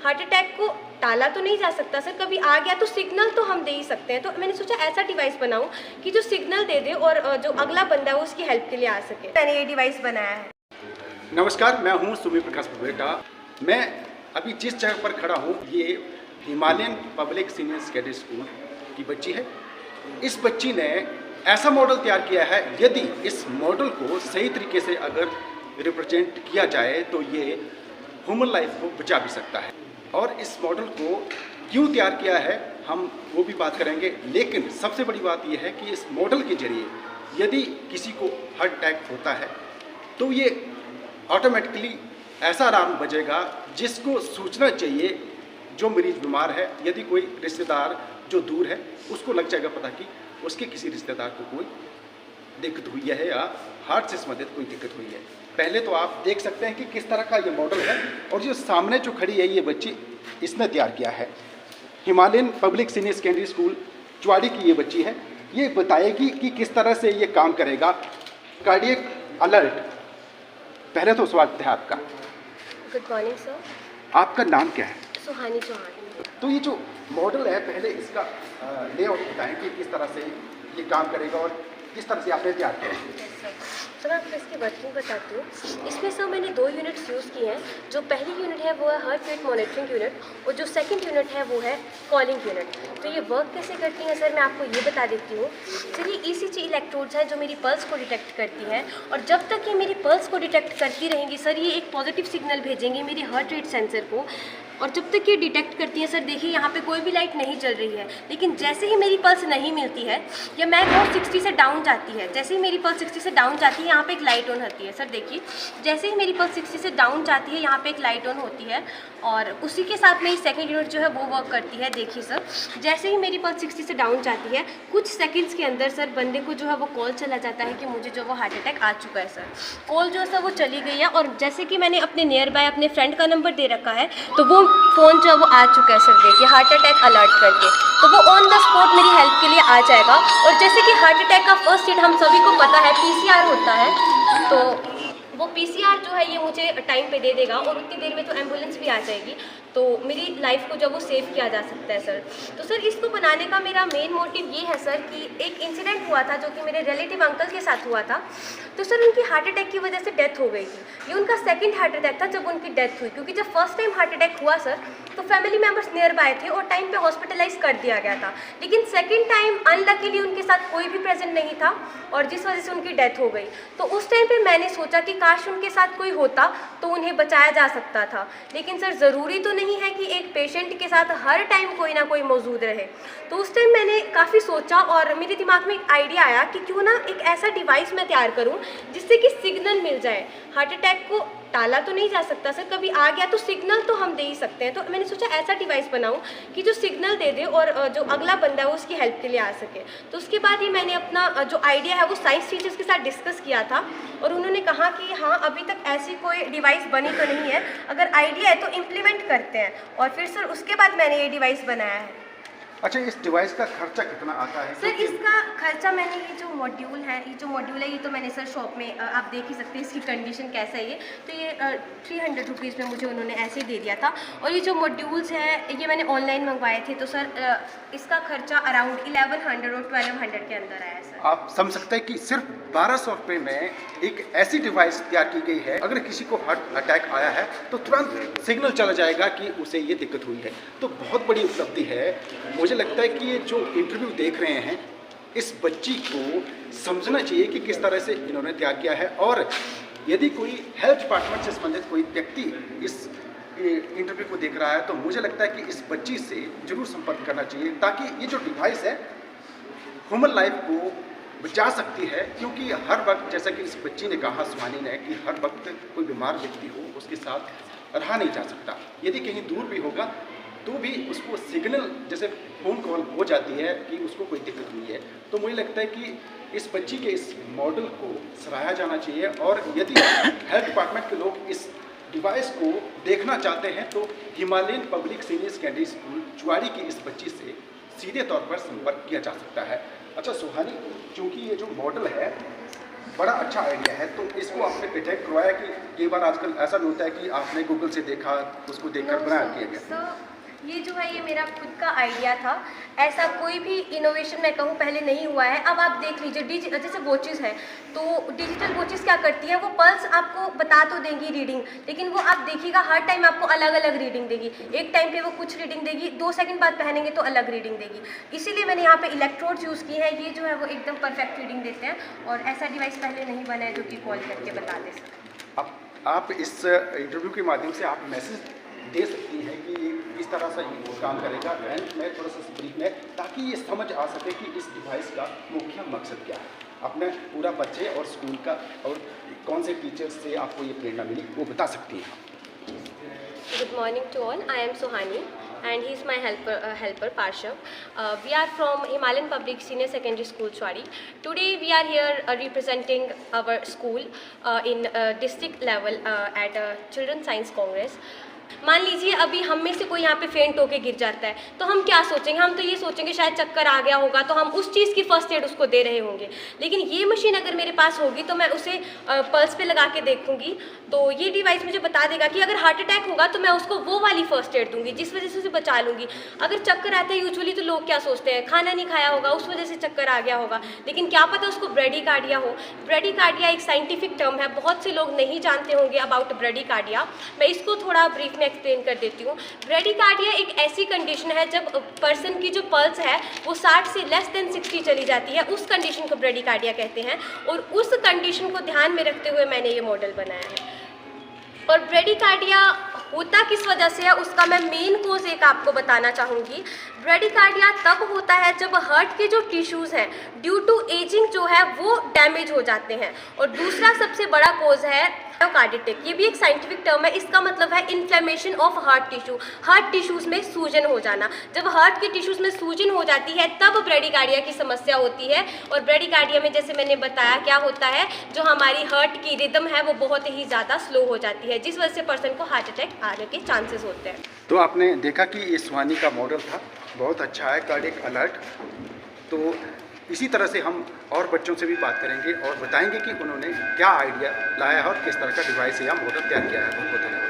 Heart attack को टाला तो नहीं जा सकता सर, कभी आ गया तो सिग्नल तो हम दे ही सकते हैं। तो मैंने सोचा ऐसा डिवाइस बनाऊं कि जो सिग्नल दे दे और जो अगला बंदा है वो उसकी हेल्प के लिए आ सके। मैंने ये डिवाइस बनाया है। नमस्कार, मैं हूं सुमी प्रकाश पवेटा। मैं अभी जिस जगह पर खड़ा हूं ये Himalayan public senior secondary school की बच्ची है। इस बच्ची ने ऐसा मॉडल तैयार किया है, यदि इस मॉडल को सही तरीके से अगर रिप्रेजेंट किया जाए तो ये ह्यूमन लाइफ को बचा भी सकता है। और इस मॉडल को क्यों तैयार किया है हम वो भी बात करेंगे, लेकिन सबसे बड़ी बात यह है कि इस मॉडल के जरिए यदि किसी को हार्ट अटैक होता है तो ये ऑटोमेटिकली ऐसा अलार्म बजेगा जिसको सूचना चाहिए जो मरीज बीमार है। यदि कोई रिश्तेदार जो दूर है उसको लग जाएगा पता कि उसके किसी रिश्तेदार को कोई दिक्कत हुई है या हार्ट से संबंधित कोई दिक्कत हुई है। पहले तो आप देख सकते हैं कि किस तरह का ये मॉडल है, और जो सामने जो खड़ी है ये बच्ची इसने तैयार किया है। Himalayan public senior secondary school Chowari की ये बच्ची है। ये बताएगी कि किस तरह से ये काम करेगा। Cardiac alert. पहले तो स्वागत है आपका। Good morning sir. आपका नाम क्या है? सुहानी चौहान। तो ये जो मॉडल है पहले इसका लेआउट बताएं कि किस तरह से ये काम करेगा और किस तरह से आपने तैयार किया है। सर आपको इसकी वर्किंग बताती हूँ। इसमें सर मैंने 2 यूनिट्स यूज़ किए हैं। जो पहली यूनिट है वो है हार्ट रेट मॉनिटरिंग यूनिट, और जो सेकंड यूनिट है वो है कॉलिंग यूनिट। तो ये वर्क कैसे करती है सर मैं आपको ये बता देती हूँ। सर ये ECG इलेक्ट्रोड्स हैं जो मेरी पल्स को डिटेक्ट करती हैं, और जब तक ये मेरी पल्स को डिटेक्ट करती रहेंगी सर ये एक पॉजिटिव सिग्नल भेजेंगे मेरे हार्ट रेट सेंसर को। और जब तक ये डिटेक्ट करती है सर, देखिए यहाँ पे कोई भी लाइट नहीं जल रही है, लेकिन जैसे ही मेरी पल्स नहीं मिलती है या मैं कहूँ 60 से डाउन जाती है, जैसे ही मेरी पल्स 60 से डाउन जाती है यहाँ पे एक लाइट ऑन होती है। सर देखिए जैसे ही मेरी पल्स 60 से डाउन जाती है यहाँ पे एक लाइट ऑन होती है, और उसी के साथ मेरी सेकंड यूनिट जो है वो वर्क करती है। देखिए सर जैसे ही मेरी पल्स 60 से डाउन जाती है कुछ सेकेंड्स के अंदर सर बंदे को जो है वो कॉल चला जाता है कि मुझे जो वो हार्ट अटैक आ चुका है। सर कॉल जो है सर वो चली गई है, और जैसे कि मैंने अपने नियर बाय अपने फ्रेंड का नंबर दे रखा है तो वो फ़ोन जो है वो आ चुका है सर। देखिए हार्ट अटैक अलर्ट करके, तो वो ऑन द स्पॉट मेरी हेल्प के लिए आ जाएगा। और जैसे कि हार्ट अटैक का फर्स्ट एड हम सभी को पता है PCR होता है, तो वो PCR जो है ये मुझे टाइम पे दे देगा, और उतनी देर में तो एम्बुलेंस भी आ जाएगी, तो मेरी लाइफ को जब वो सेव किया जा सकता है सर। तो सर इसको बनाने का मेरा मेन मोटिव ये है सर कि एक इंसिडेंट हुआ था जो कि मेरे रिलेटिव अंकल के साथ हुआ था। तो सर उनकी हार्ट अटैक की वजह से डेथ हो गई थी। ये उनका सेकंड हार्ट अटैक था जब उनकी डेथ हुई, क्योंकि जब फर्स्ट टाइम हार्ट अटैक हुआ सर तो फैमिली मेम्बर्स नियर बाय थे और टाइम पे हॉस्पिटलाइज कर दिया गया था, लेकिन सेकंड टाइम अनलकीली उनके साथ कोई भी प्रेजेंट नहीं था, और जिस वजह से उनकी डेथ हो गई। तो उस टाइम पे मैंने सोचा कि काश उनके साथ कोई होता तो उन्हें बचाया जा सकता था, लेकिन सर ज़रूरी तो नहीं है कि एक पेशेंट के साथ हर टाइम कोई ना कोई मौजूद रहे। तो उस टाइम मैंने काफ़ी सोचा और मेरे दिमाग में एक आइडिया आया कि क्यों ना एक ऐसा डिवाइस मैं तैयार करूं जिससे कि सिग्नल मिल जाए। हार्ट अटैक को टाला तो नहीं जा सकता सर, कभी आ गया तो सिग्नल तो हम दे ही सकते हैं। तो मैंने सोचा ऐसा डिवाइस बनाऊं कि जो सिग्नल दे दे और जो अगला बंदा है वो उसकी हेल्प के लिए आ सके। तो उसके बाद ही मैंने अपना जो आइडिया है वो साइंस टीचर्स के साथ डिस्कस किया था, और उन्होंने कहा कि हाँ अभी तक ऐसी कोई डिवाइस बनी तो नहीं है, अगर आइडिया है तो इम्प्लीमेंट करते हैं। और फिर सर उसके बाद मैंने ये डिवाइस बनाया है। अच्छा, इस डिवाइस का खर्चा कितना आता है? सर इसका खर्चा मैंने ये जो मॉड्यूल है ये तो मैंने सर शॉप में आप देख ही सकते हैं इसकी कंडीशन कैसा है। ये तो ये 300 रुपीज़ में मुझे उन्होंने ऐसे ही दे दिया था, और ये जो मॉड्यूल्स हैं ये मैंने ऑनलाइन मंगवाए थे। तो सर इसका खर्चा अराउंड 1100 और 1200 के अंदर आया है सर। आप समझ सकते हैं कि सिर्फ 1200 रुपये में एक ऐसी डिवाइस तैयार की गई है, अगर किसी को हार्ट अटैक आया है तो तुरंत सिग्नल चला जाएगा कि उसे ये दिक्कत हुई है। तो बहुत बड़ी उपलब्धि है। मुझे लगता है कि ये जो इंटरव्यू देख रहे हैं इस बच्ची को समझना चाहिए कि किस तरह से इन्होंने तैयार किया है, और यदि कोई हेल्थ डिपार्टमेंट से संबंधित कोई व्यक्ति इस इंटरव्यू को देख रहा है तो मुझे लगता है कि इस बच्ची से जरूर संपर्क करना चाहिए, ताकि ये जो डिवाइस है ह्यूमन लाइफ को बचा सकती है। क्योंकि हर वक्त, जैसा कि इस बच्ची ने कहा सुहानी ने, कि हर वक्त कोई बीमार व्यक्ति हो उसके साथ रहा नहीं जा सकता। यदि कहीं दूर भी होगा तो भी उसको सिग्नल, जैसे फ़ोन कॉल हो जाती है कि उसको कोई दिक्कत हुई है। तो मुझे लगता है कि इस बच्ची के इस मॉडल को सराहा जाना चाहिए, और यदि हेल्थ डिपार्टमेंट के लोग इस डिवाइस को देखना चाहते हैं तो Himalayan public senior secondary school Chowari की इस बच्ची से सीधे तौर पर संपर्क किया जा सकता है। अच्छा सुहानी, चूँकि ये जो मॉडल है बड़ा अच्छा आइडिया है। तो इसको आपने पेटेंट करवाया कि कई बार आजकल ऐसा भी होता है कि आपने गूगल से देखा, उसको देखकर बना किया गया? सर ये जो है ये मेरा खुद का आइडिया था। ऐसा कोई भी इनोवेशन मैं कहूँ पहले नहीं हुआ है। अब आप देख लीजिए जैसे वॉचेस है, तो डिजिटल वॉचेस क्या करती हैं, वो पल्स आपको बता तो देंगी रीडिंग, लेकिन वो आप देखिएगा हर टाइम आपको अलग अलग रीडिंग देगी। एक टाइम पे वो कुछ रीडिंग देगी, 2 सेकंड बाद पहनेंगे तो अलग रीडिंग देगी। इसीलिए मैंने यहाँ पे इलेक्ट्रोड्स यूज़ की है। ये जो है वो एकदम परफेक्ट रीडिंग देते हैं और ऐसा डिवाइस पहले नहीं बना है जो कि कॉल करके बता दे सके। आप इस इंटरव्यू के माध्यम से आप मैसेज दे सकती हैं कि ये किस तरह से ये काम करेगा। एंड मैं थोड़ा सा ब्रीफ में, ताकि ये समझ आ सके कि इस डिवाइस का मुख्य मकसद क्या है, अपने पूरा बच्चे और स्कूल का और कौन से टीचर्स से आपको ये प्रेरणा मिली वो बता सकती हैं। Good morning to all. I am Sohani and he is my helper Parshav. We are from Himalayan Public Senior Secondary School Chwari. Today we are here representing our school in district level at Children's Science Congress. मान लीजिए अभी हम में से कोई यहाँ पे फेंट होके गिर जाता है, तो हम क्या सोचेंगे? हम तो ये सोचेंगे शायद चक्कर आ गया होगा, तो हम उस चीज़ की फर्स्ट एड उसको दे रहे होंगे। लेकिन ये मशीन अगर मेरे पास होगी तो मैं उसे पल्स पे लगा के देखूंगी, तो ये डिवाइस मुझे बता देगा कि अगर हार्ट अटैक होगा तो मैं उसको वो वाली फर्स्ट एड दूंगी जिस वजह से उसे बचा लूँगी। अगर चक्कर आता है, यूजुअली तो लोग क्या सोचते हैं, खाना नहीं खाया होगा उस वजह से चक्कर आ गया होगा, लेकिन क्या पता उसको ब्रेडिकार्डिया हो। ब्रेडिकार्डिया एक साइंटिफिक टर्म है, बहुत से लोग नहीं जानते होंगे अबाउट ब्रेडिकार्डिया। मैं इसको थोड़ा ब्रीफ में एक्सप्लेन कर देती हूँ। ब्रेडिकार्डिया एक ऐसी कंडीशन है जब पर्सन की जो पल्स है वो 60 से लेस देन 60 चली जाती है, उस कंडीशन को ब्रेडिकार्डिया कहते हैं। और उस कंडीशन को ध्यान में रखते हुए मैंने ये मॉडल बनाया है। और ब्रेडिकार्डिया होता किस वजह से है उसका मैं मेन कोज एक आपको बताना चाहूँगी। ब्रेडिकार्डिया तब होता है जब हार्ट के जो टिश्यूज़ हैं ड्यू टू एजिंग जो है वो डैमेज हो जाते हैं। और दूसरा सबसे बड़ा कोज है मायोकार्डिटिक। ये भी एक साइंटिफिक टर्म है, इसका मतलब है inflammation of heart tissue, heart tissues में सूजन हो जाना। जब हार्ट के टिश्यूज़ में सूजन हो जाती है तब ब्रेडिकार्डिया की समस्या होती है। और ब्रेडिकार्डिया में जैसे मैंने बताया क्या होता है, जो हमारी हार्ट की रिदम है वो बहुत ही ज़्यादा स्लो हो जाती है, जिस वजह से पर्सन को हार्ट अटैक आने के चांसेस होते हैं। तो आपने देखा कि ये सुहानी का मॉडल था, बहुत अच्छा है, कार्डियक अलर्ट। तो इसी तरह से हम और बच्चों से भी बात करेंगे और बताएंगे कि उन्होंने क्या आइडिया लाया है और किस तरह का डिवाइस या मॉडल तैयार किया है। बहुत बहुत धन्यवाद।